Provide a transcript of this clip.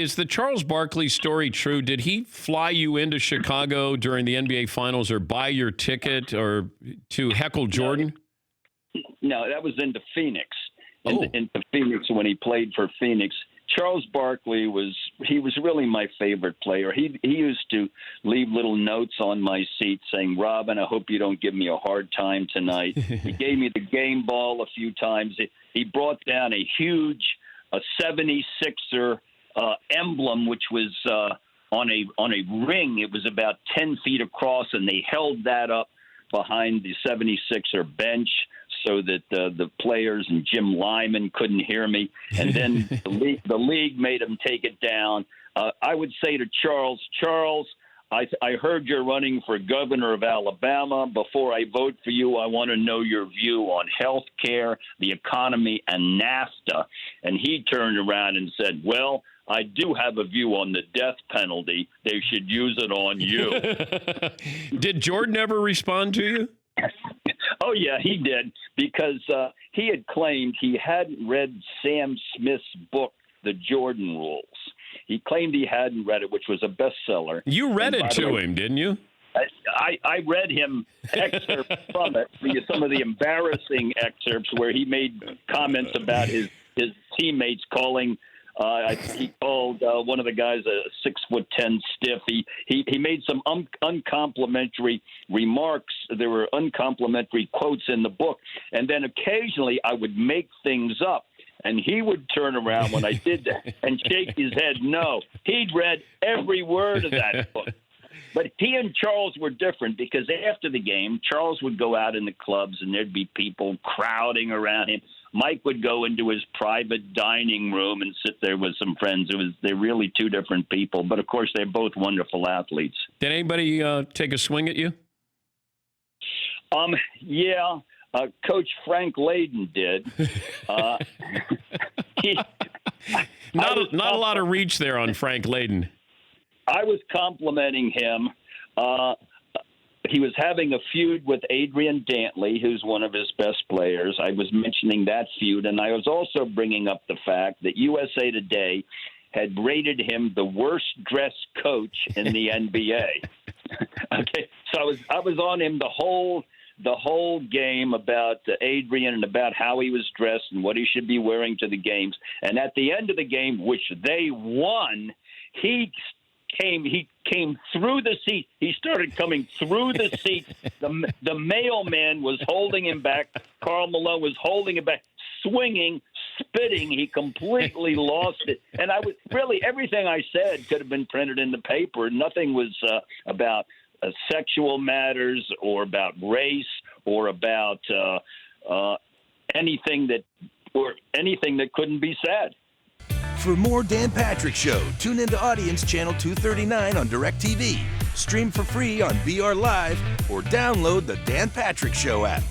is the Charles Barkley story true? Did he fly you into Chicago during the NBA Finals or buy your ticket or to heckle Jordan? No, that was into Phoenix. Oh. Into Phoenix when he played for Phoenix. Charles Barkley was really my favorite player. He used to leave little notes on my seat saying, "Robin, I hope you don't give me a hard time tonight." He gave me the game ball a few times. He brought down a 76er emblem, which was on a ring. It was about 10 feet across, and they held that up behind the 76er bench so that the players and Jim Lyman couldn't hear me. And then the league made him take it down. I would say to Charles, I heard you're running for governor of Alabama. Before I vote for you, I want to know your view on health care, the economy, and NAFTA. And he turned around and said, well, I do have a view on the death penalty. They should use it on you. Did Jordan ever respond to you? Oh, yeah, he did, because he had claimed he hadn't read Sam Smith's book, The Jordan Rules. He claimed he hadn't read it, which was a bestseller. You read it to him, didn't you? I read him excerpts from it, some of the embarrassing excerpts where he made comments about his teammates calling he called one of the guys a 6'10" stiff. He made some uncomplimentary remarks. There were uncomplimentary quotes in the book, and then occasionally I would make things up, and he would turn around when I did that and shake his head no. He'd read every word of that book. But he and Charles were different because after the game, Charles would go out in the clubs and there'd be people crowding around him. Mike would go into his private dining room and sit there with some friends. They're really two different people. But, of course, they're both wonderful athletes. Did anybody take a swing at you? Yeah. Coach Frank Layden did. Not a lot of reach there on Frank Layden. I was complimenting him. He was having a feud with Adrian Dantley, who's one of his best players. I was mentioning that feud, and I was also bringing up the fact that USA Today had rated him the worst-dressed coach in the NBA. Okay, so I was on him the whole game about Adrian and about how he was dressed and what he should be wearing to the games. And at the end of the game, which they won, he came through the seat. He started coming through the seat. The mailman was holding him back. Karl Malone was holding him back, swinging, spitting. He completely lost it. And I was really, everything I said could have been printed in the paper. Nothing was about sexual matters or about race or about anything that couldn't be said. For more Dan Patrick Show, tune into Audience Channel 239 on DirecTV. Stream for free on VR Live or download the Dan Patrick Show app.